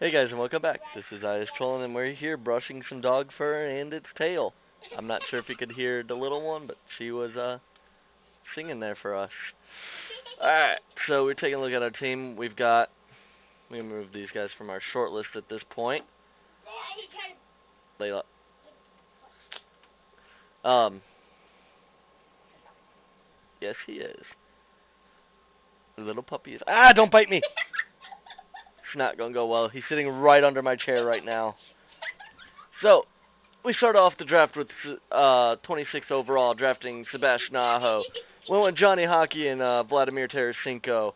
Hey guys, and welcome back. This is IIzTrollin, and we're here brushing some dog fur and its tail. I'm not sure if you could hear the little one, but she was singing there for us. Alright, so we're taking a look at our team. We're gonna move these guys from our short list at this point. Layla. Yes he is. The little puppy is don't bite me! It's not gonna go well. He's sitting right under my chair right now. So, we start off the draft with 26 overall, drafting Sebastian Aho. We went Johnny Hockey and Vladimir Tarasenko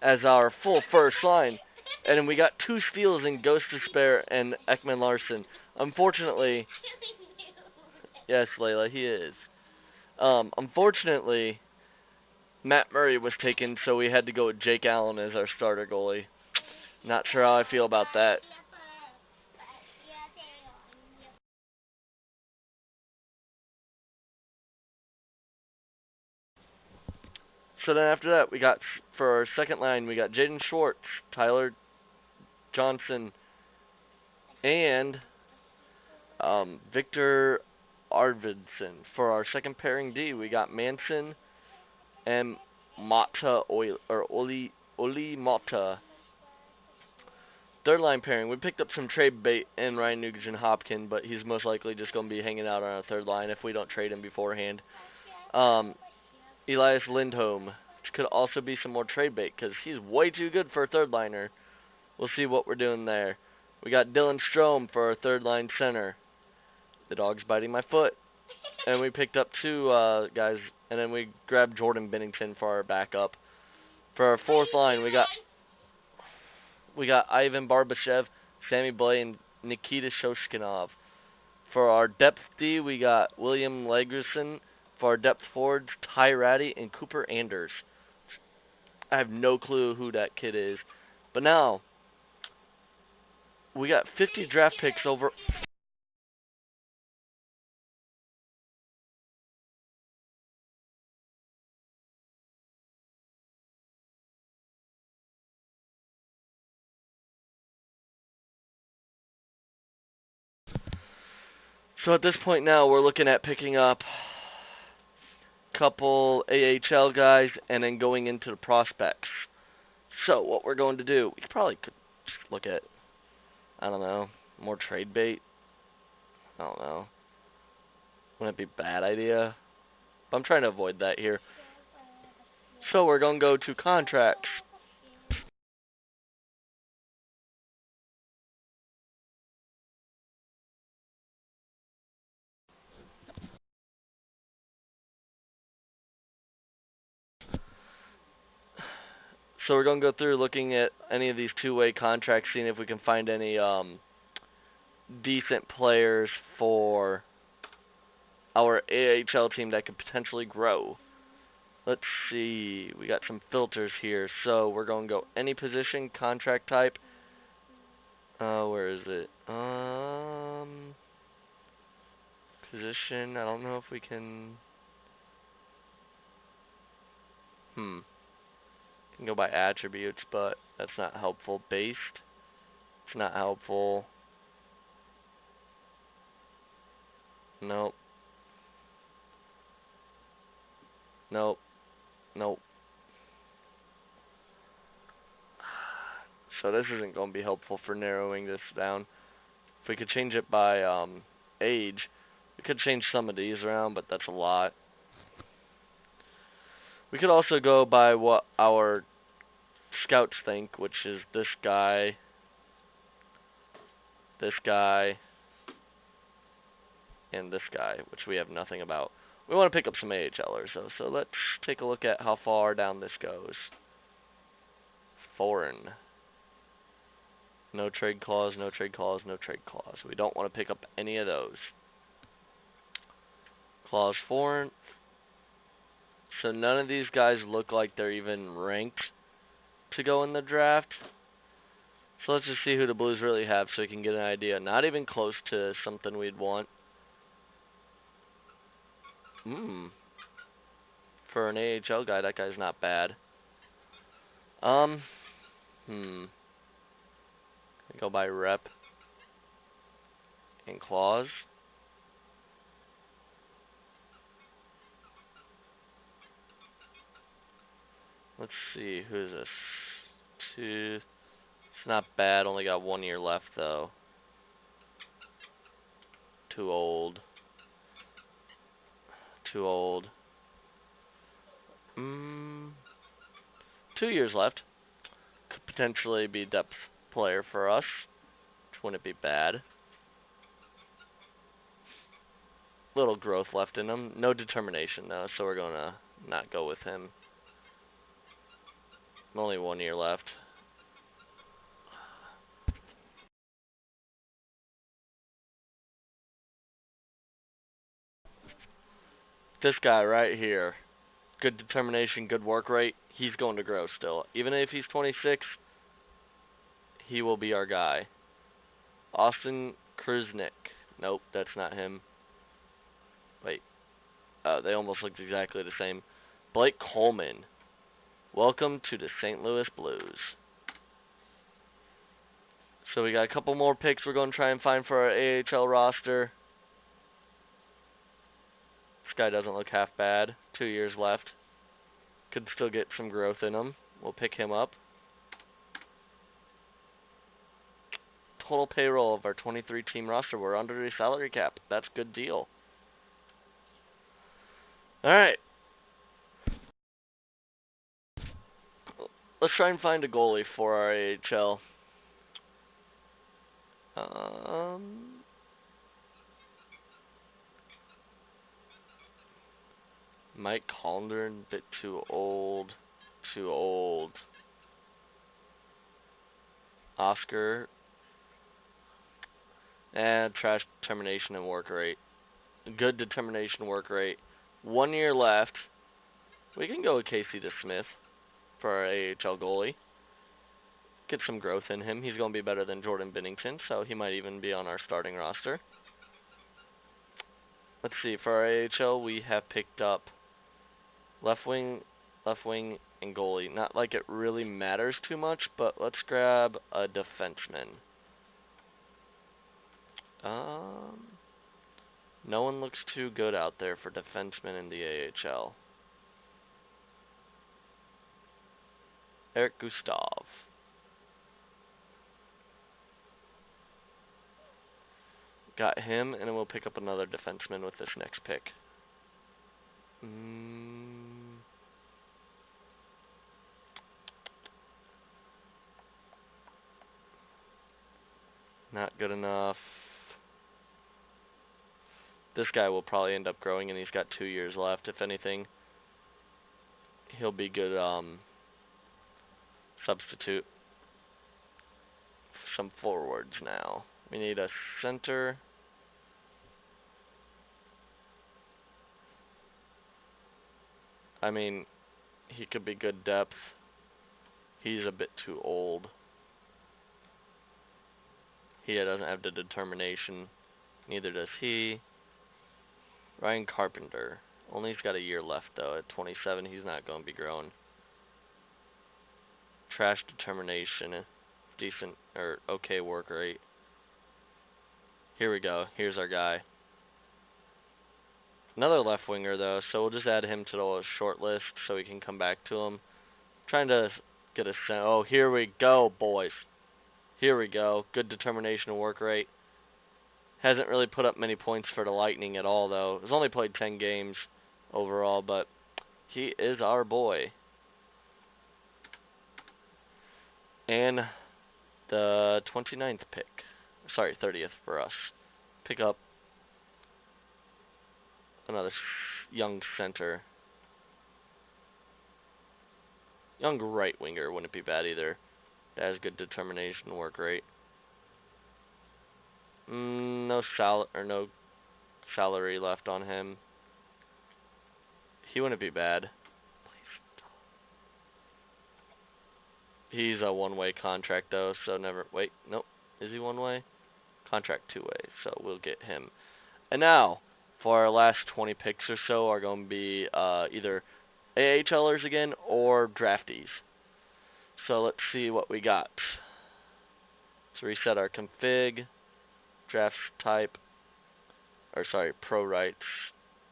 as our full first line. And then we got 2 steals in Ghost Despair and Ekman Larson. Unfortunately, yes, Layla, he is. Unfortunately, Matt Murray was taken, so we had to go with Jake Allen as our starter goalie. Not sure how I feel about that. So then after that, for our second line, we got Jaden Schwartz, Tyler Johnson, and Victor Arvidsson. For our second pairing D, we got Manson and Oli Mata. Third line pairing, we picked up some trade bait in Ryan Nugent Hopkins, but he's most likely just going to be hanging out on our third line if we don't trade him beforehand. Elias Lindholm, which could also be some more trade bait because he's way too good for a third liner. We'll see what we're doing there. We got Dylan Strome for our third line center. The dog's biting my foot. And we picked up 2 guys, and then we grabbed Jordan Bennington for our backup. For our fourth line, we got Ivan Barbashev, Sammy Blay, and Nikita Shoshkinov. For our depth D, we got William Lagerson. For our depth forwards, Ty Ratty and Cooper Anders. I have no clue who that kid is. But now, we got 50 draft picks over. So at this point now, we're looking at picking up a couple AHL guys and then going into the prospects. So what we're going to do, we probably could just look at, I don't know, more trade bait. I don't know. Wouldn't it be a bad idea? But I'm trying to avoid that here. So we're going to go to contracts. So we're going to go through looking at any of these two-way contracts, seeing if we can find any decent players for our AHL team that could potentially grow. Let's see. We got some filters here. So we're going to go any position, contract type. Where is it? Position. I don't know if we can. Can go by attributes, but that's not helpful. Based. It's not helpful. Nope. Nope. Nope. So this isn't going to be helpful for narrowing this down. If we could change it by age, we could change some of these around, but that's a lot. We could also go by what our scouts think, which is this guy, and this guy, which we have nothing about. We want to pick up some AHLers, though, so let's take a look at how far down this goes. Foreign. No trade clause, no trade clause, no trade clause. We don't want to pick up any of those. Clause foreign. So none of these guys look like they're even ranked to go in the draft. So let's just see who the Blues really have so we can get an idea. Not even close to something we'd want. For an AHL guy, that guy's not bad. Go by rep and clause. Let's see, who is this? Two. It's not bad. Only got 1 year left though. Too old. Too old. 2 years left. Could potentially be depth player for us. Which wouldn't be bad. Little growth left in him. No determination though, so we're gonna not go with him. Only 1 year left. This guy right here. Good determination, good work rate. He's going to grow still. Even if he's 26, he will be our guy. Austin Kruznick. Nope, that's not him. Wait. They almost looked exactly the same. Blake Coleman. Welcome to the St. Louis Blues. So we got a couple more picks we're going to try and find for our AHL roster. This guy doesn't look half bad. 2 years left. Could still get some growth in him. We'll pick him up. Total payroll of our 23-team roster. We're under the salary cap. That's a good deal. Alright. Let's try and find a goalie for our AHL. Mike Hollander, a bit too old. Too old. Oscar. And trash determination and work rate. Good determination work rate. 1 year left. We can go with Casey DeSmith for our AHL goalie. Get some growth in him. He's going to be better than Jordan Binnington, so he might even be on our starting roster. Let's see. For our AHL, we have picked up left wing, and goalie. Not like it really matters too much, but let's grab a defenseman. No one looks too good out there for defensemen in the AHL. Eric Gustav. Got him, and then we'll pick up another defenseman with this next pick. Not good enough. This guy will probably end up growing, and he's got 2 years left. If anything, he'll be good substitute. Some forwards now. We need a center. I mean, he could be good depth. He's a bit too old. He doesn't have the determination. Neither does he. Ryan Carpenter. Only he's got a year left, though. At 27, he's not going to be growing. Trash determination. Decent, or okay work rate. Here we go. Here's our guy. Another left winger, though, so we'll just add him to the short list so we can come back to him. Trying to get a sense. Oh, here we go, boys. Here we go. Good determination and work rate. Hasn't really put up many points for the Lightning at all, though. He's only played 10 games overall, but he is our boy. And the 29th pick. Sorry, 30th for us. Pick up another young center. Young right winger wouldn't be bad either. That has good determination and work rate. No salary left on him. He wouldn't be bad. He's a one-way contract though, so never. Wait, nope. Is he one-way? Contract two-way, so we'll get him. And now, for our last 20 picks or so, are going to be either AHLers again, or draftees. So let's see what we got. So reset our config, draft type, or sorry, pro rights,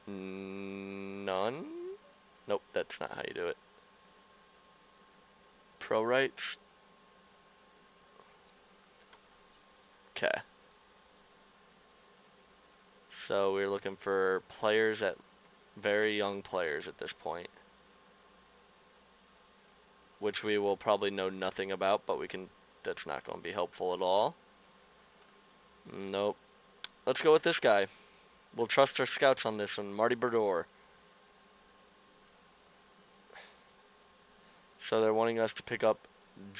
none? Nope, that's not how you do it. Pro rights. Okay. So we're looking for players at very young players at this point, which we will probably know nothing about, but we can. That's not going to be helpful at all. Nope. Let's go with this guy. We'll trust our scouts on this one, Marty Brodeur. So they're wanting us to pick up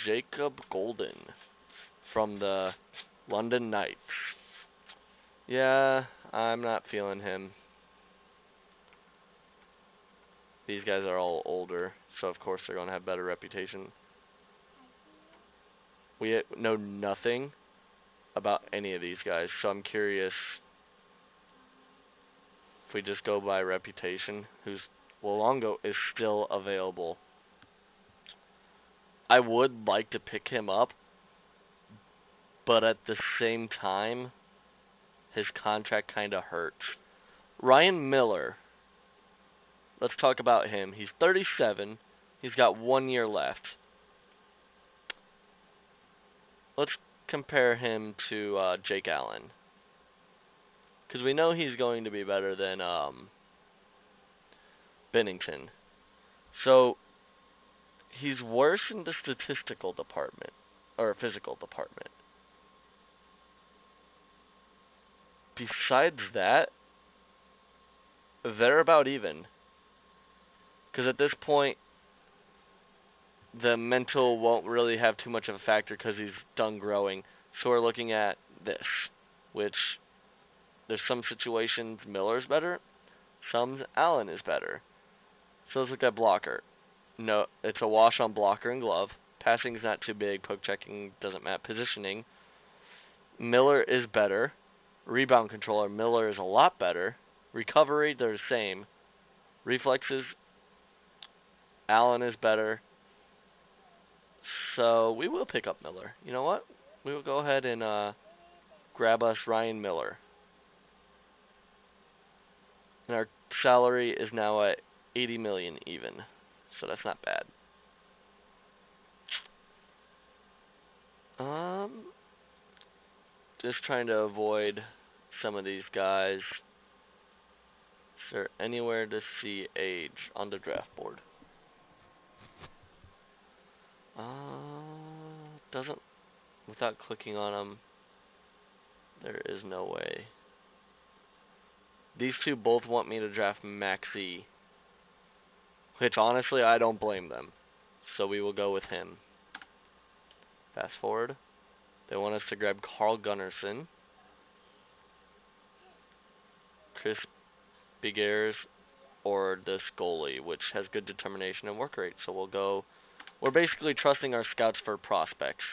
Jacob Golden from the London Knights. Yeah, I'm not feeling him. These guys are all older, so of course they're going to have better reputation. We know nothing about any of these guys, so I'm curious if we just go by reputation, who's Luongo is still available. I would like to pick him up, but at the same time, his contract kind of hurts. Ryan Miller, let's talk about him. He's 37. He's got 1 year left. Let's compare him to Jake Allen, because we know he's going to be better than Bennington. So he's worse in the statistical department, or physical department. Besides that, they're about even. Because at this point, the mental won't really have too much of a factor because he's done growing. So we're looking at this, which there's some situations Miller's better, some Allen is better. So let's look at blocker. No, it's a wash on blocker and glove. Passing's not too big. Poke checking doesn't matter. Positioning, Miller is better. Rebound controller, Miller is a lot better. Recovery, they're the same. Reflexes, Allen is better. So we will pick up Miller. You know what? We will go ahead and grab us Ryan Miller. And our salary is now at $80 million even. So that's not bad. Just trying to avoid some of these guys. Is there anywhere to see age on the draft board? Doesn't, without clicking on them, there is no way. These two both want me to draft Maxey, which honestly I don't blame them. So we will go with him. Fast forward. They want us to grab Carl Gunnarsson, Chris Bigers, or this goalie, which has good determination and work rate. So we'll go. We're basically trusting our scouts for prospects,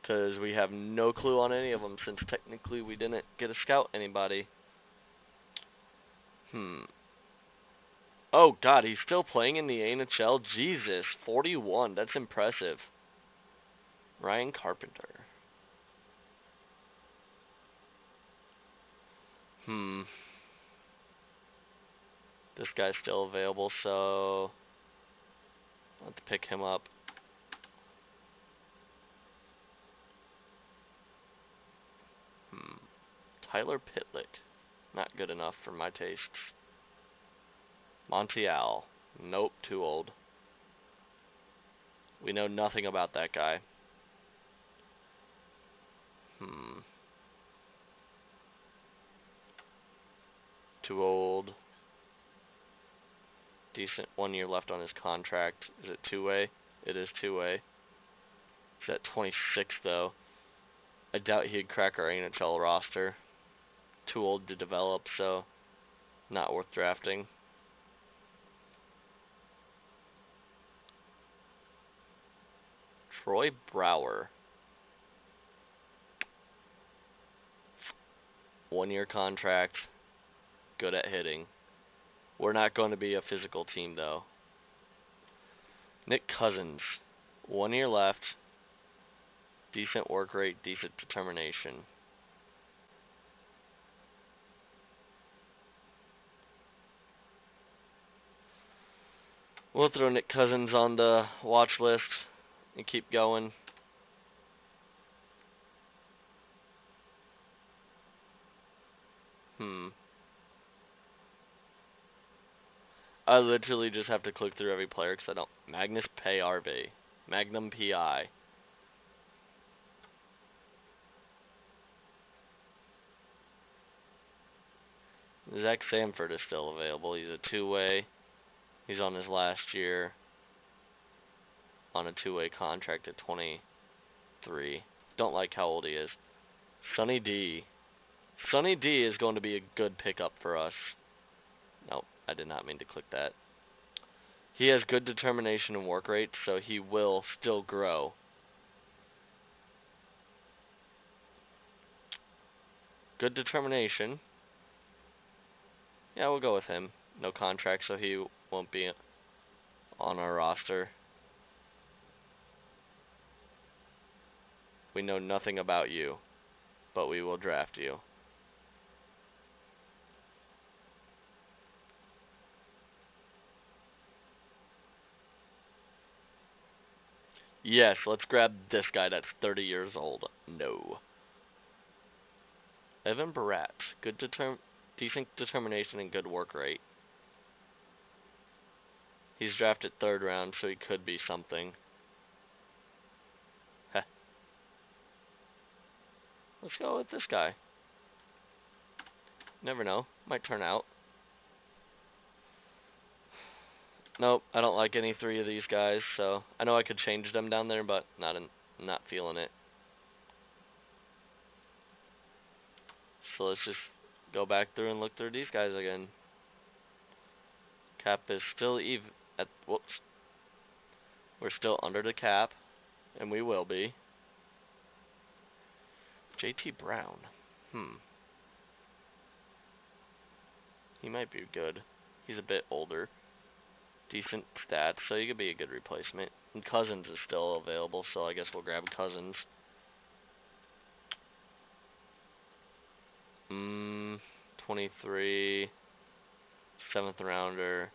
because we have no clue on any of them, since technically we didn't get to scout anybody. Oh god, he's still playing in the NHL? Jesus, 41, that's impressive. Ryan Carpenter. This guy's still available, so let's pick him up. Tyler Pitlick. Not good enough for my tastes. Montiel. Nope, too old. We know nothing about that guy. Too old. Decent, 1 year left on his contract. Is it two-way? It is two-way. He's at 26 though. I doubt he'd crack our NHL roster. Too old to develop, so not worth drafting. Troy Brouwer. 1 year contract. Good at hitting. We're not going to be a physical team, though. Nick Cousins. 1 year left. Decent work rate, decent determination. We'll throw Nick Cousins on the watch list and keep going. I literally just have to click through every player because I don't. Magnus PRV. Magnum PI. Zach Sanford is still available. He's a two-way. He's on his last year on a two-way contract at 23. Don't like how old he is. Sonny D. Sonny D is going to be a good pickup for us. Nope, I did not mean to click that. He has good determination and work rate, so he will still grow. Good determination. Yeah, we'll go with him. No contract, so he won't be on our roster. We know nothing about you, but we will draft you. Yes, let's grab this guy that's 30 years old. No. Evan Barat. Decent determination and good work rate. He's drafted 3rd round, so he could be something. Heh. Let's go with this guy. Never know. Might turn out. Nope, I don't like any 3 of these guys, so I know I could change them down there, but not feeling it. So let's just go back through and look through these guys again. Cap is still even at whoops. We're still under the cap, and we will be. JT Brown. He might be good. He's a bit older. Decent stats, so he could be a good replacement. And Cousins is still available, so I guess we'll grab Cousins. 23, 7th rounder.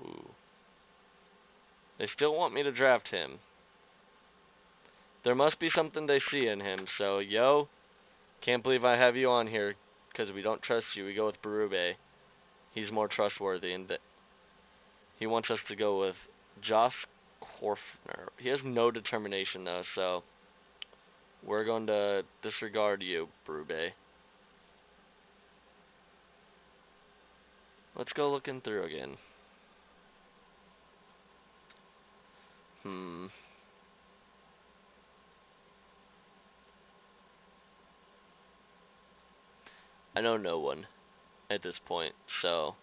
Ooh. They still want me to draft him. There must be something they see in him, so yo, can't believe I have you on here, because we don't trust you. We go with Berube. He's more trustworthy, and he wants us to go with Josh Korfner. He has no determination, though, so we're going to disregard you, Berube. Let's go looking through again. I know no one at this point, so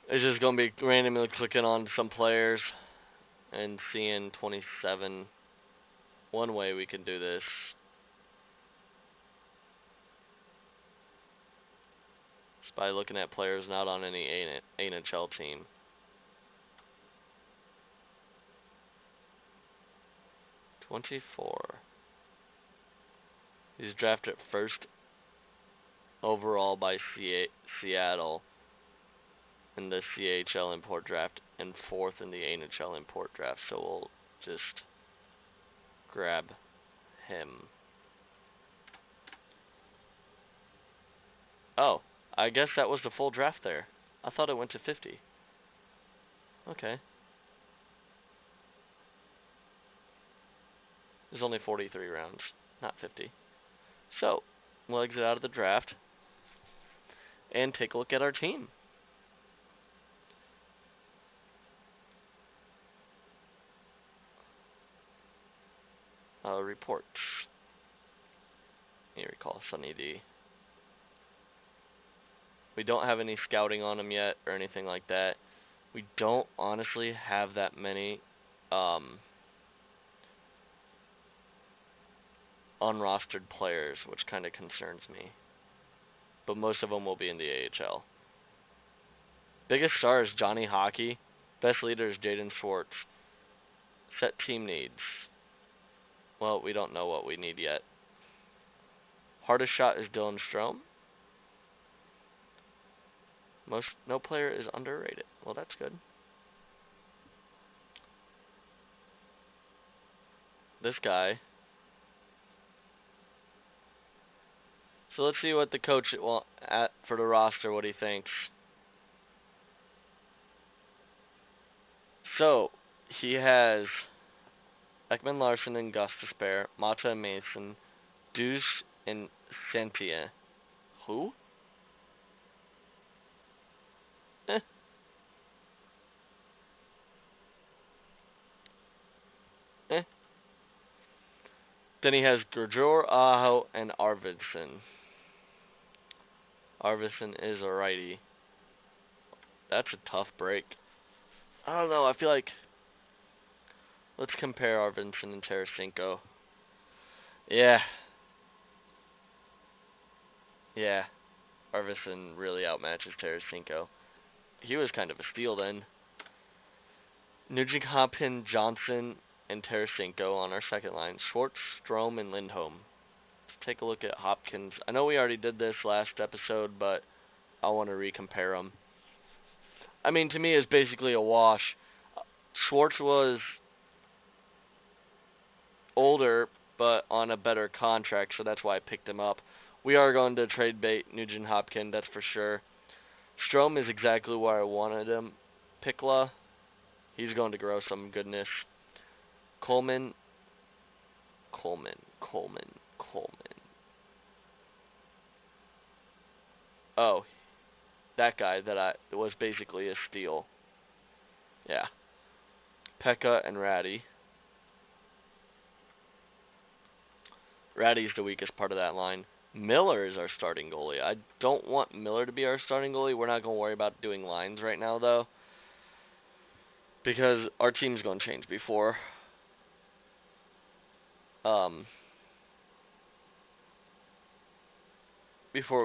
it's just going to be randomly clicking on some players and seeing 27. One way we can do this. Is by looking at players not on any NHL team. '24. He's drafted 1st overall by Seattle in the CHL import draft and 4th in the NHL import draft. So we'll just grab him. Oh, I guess that was the full draft there. I thought it went to 50. Okay. There's only 43 rounds, not 50. So, we'll exit out of the draft and take a look at our team. Reports. Here we call Sonny D. We don't have any scouting on him yet or anything like that. We don't honestly have that many unrostered players, which kind of concerns me. But most of them will be in the AHL. Biggest star is Johnny Hockey. Best leader is Jaden Schwartz. Set team needs. Well, we don't know what we need yet. Hardest shot is Dylan Strome. No player is underrated. Well, that's good. This guy. So let's see what the coach for the roster, what he thinks. So he has Ekman Larson and Gus to spare, Mata and Mason, Deuce and Santia. Who? Eh. Eh. Then he has Grajor, Aho, and Arvidsson. Arvidsson is a righty. That's a tough break. I don't know, I feel like... Let's compare Arvidsson and Tarasenko. Yeah. Yeah. Arvidsson really outmatches Tarasenko. He was kind of a steal then. Nugent Hopkins, Johnson, and Tarasenko on our second line. Schwartz, Strome, and Lindholm. Let's take a look at Hopkins. I know we already did this last episode, but I want to recompare them. I mean, to me, it's basically a wash. Schwartz was older, but on a better contract, so that's why I picked him up. We are going to trade bait Nugent Hopkins, that's for sure. Strome is exactly where I wanted him. Pikla, he's going to grow some goodness. Coleman. Oh, that guy that was basically a steal. Yeah. Pekka and Ratty. Ratty's the weakest part of that line. Miller is our starting goalie. I don't want Miller to be our starting goalie. We're not going to worry about doing lines right now, though, because our team's going to change before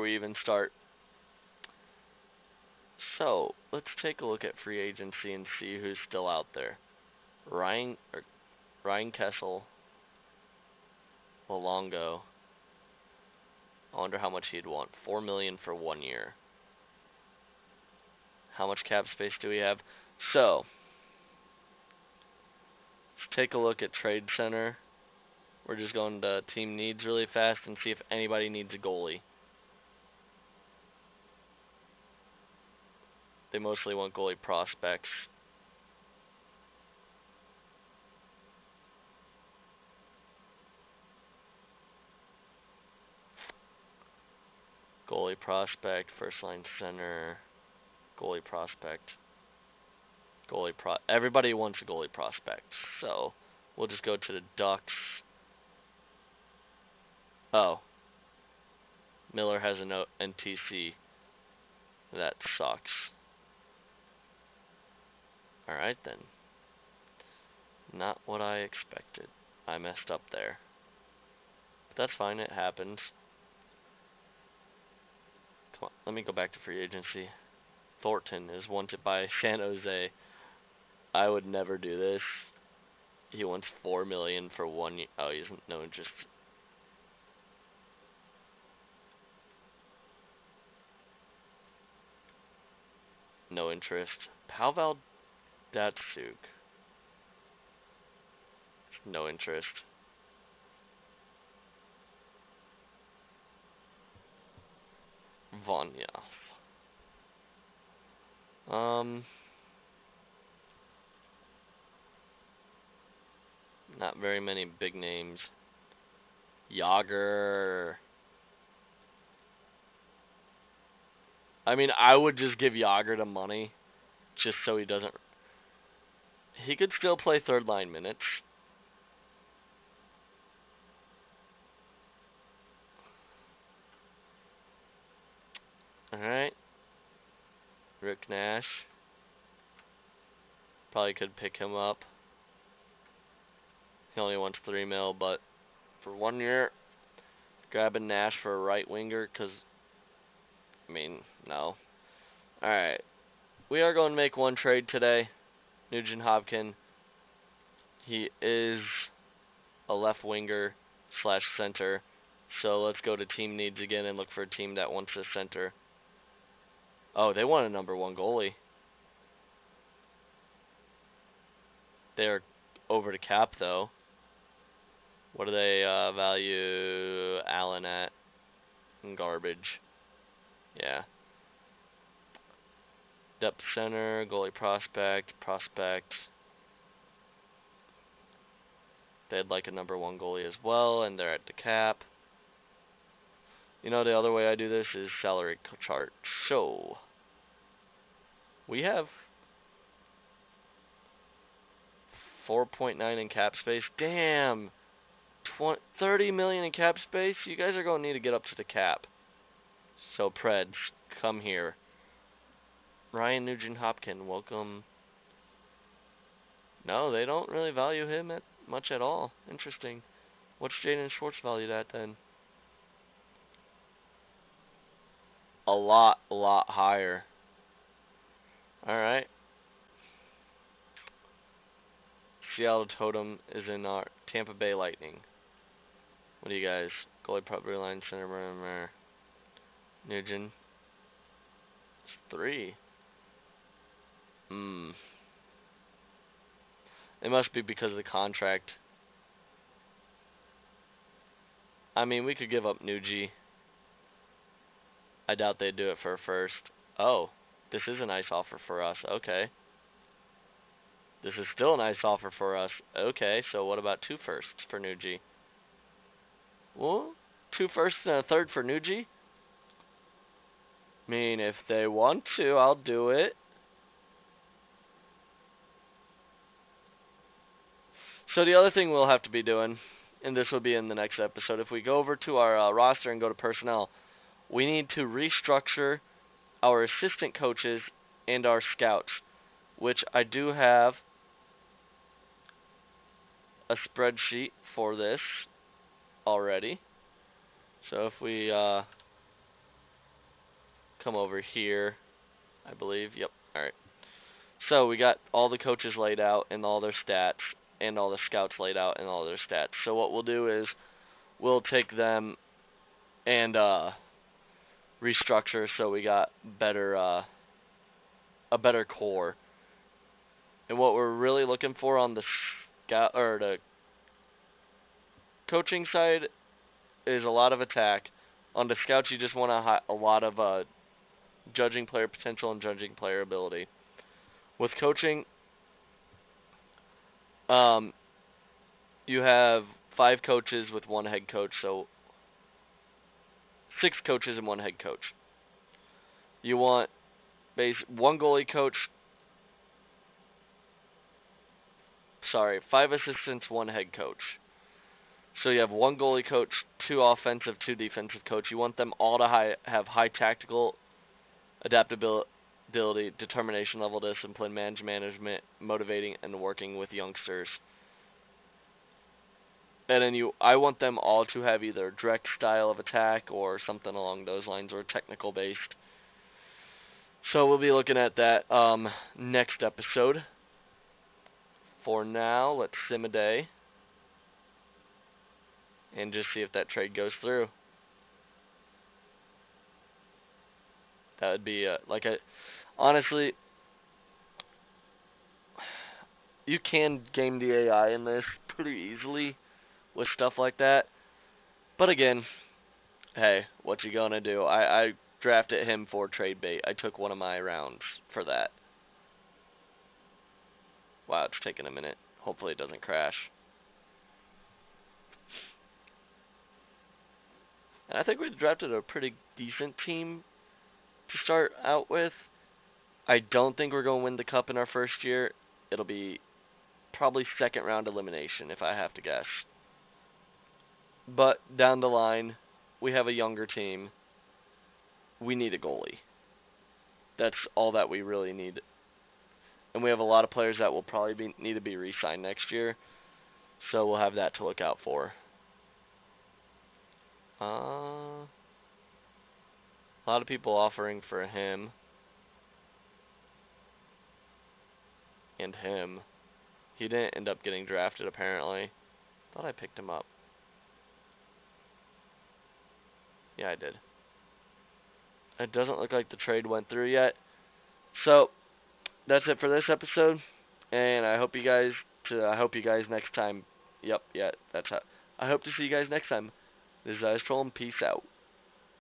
we even start. So, let's take a look at free agency and see who's still out there. Ryan Kessel, Luongo. I wonder how much he'd want. $4 million for 1 year. How much cap space do we have? So, let's take a look at Trade Center. We're just going to team needs really fast and see if anybody needs a goalie. They mostly want goalie prospects. Goalie prospect, first line center, goalie prospect, everybody wants a goalie prospect. So, we'll just go to the Ducks. Oh. Miller has a NTC. That sucks. Alright then. Not what I expected. I messed up there. But that's fine, it happens. Come on, let me go back to free agency. Thornton is wanted by San Jose. I would never do this. He wants $4 million for 1 year. Oh, he's no interest. No interest. Pavel Datsyuk. No interest. Vanya. Not very many big names. Yager. I mean, I would just give Yager the money, just so he doesn't... He could still play third line minutes. Alright. Rick Nash. Probably could pick him up. He only wants $3 million, but for 1 year, grabbing Nash for a right winger, because, I mean, no. Alright. we are going to make one trade today. Nugent Hopkins. He is a left winger slash center. So let's go to team needs again and look for a team that wants a center. Oh, they want a number 1 goalie. They're over the cap though. What do they value Allen at? Garbage. Yeah. Depth center, goalie prospect. They'd like a number 1 goalie as well, and they're at the cap. You know, the other way I do this is salary chart. So, we have 4.9 in cap space. Damn! 30 million in cap space? You guys are going to need to get up to the cap. So, Preds, come here. Ryan Nugent-Hopkins, welcome. No, they don't really value him much at all. Interesting. What's Jaden Schwartz valued at then? A lot higher. Alright. Seattle Totem is in our Tampa Bay Lightning. What do you guys? Goalie property line center. Nugent. It's 3. It must be because of the contract. I mean, we could give up Nugie. I doubt they'd do it for a first. Oh, this is a nice offer for us. Okay. This is still a nice offer for us. Okay, so what about 2 firsts for Nugie? Well, 2 firsts and a third for Nugie? I mean, if they want to, I'll do it. So the other thing we'll have to be doing, and this will be in the next episode, if we go over to our roster and go to personnel, we need to restructure our assistant coaches and our scouts, which I do have a spreadsheet for this already. So if we come over here, I believe, yep, alright. So we got all the coaches laid out and all their stats, and all the scouts laid out and all their stats. So what we'll do is we'll take them and restructure so we got a better core. And what we're really looking for on the scout or the coaching side is a lot of attack. On the scouts, you just want a lot of judging player potential and judging player ability. With coaching, you have 5 coaches with 1 head coach, so 6 coaches and 1 head coach. You want 1 goalie coach. 5 assistants, 1 head coach. So you have 1 goalie coach, 2 offensive, 2 defensive coach. You want them all to have high tactical adaptability, determination level, discipline, management, motivating, and working with youngsters. And then I want them all to have either a direct style of attack or something along those lines, or technical based. So we'll be looking at that next episode. For now, let's sim a day and just see if that trade goes through. That would be honestly, you can game the AI in this pretty easily with stuff like that. But again, hey, what you gonna do? I drafted him for trade bait. I took one of my rounds for that. Wow, it's taking a minute. Hopefully it doesn't crash. And I think we drafted a pretty decent team to start out with. I don't think we're going to win the cup in our first year. It'll be probably second round elimination, if I have to guess. But down the line, we have a younger team. We need a goalie. That's all that we really need. And we have a lot of players that will probably need to be re-signed next year. So we'll have that to look out for. A lot of people offering for him. And him. He didn't end up getting drafted, apparently. Thought I picked him up. Yeah, I did. It doesn't look like the trade went through yet. So, that's it for this episode. And I hope you guys next time. Yep, yeah, that's how. I hope to see you guys next time. This is IIzTrollin. Peace out.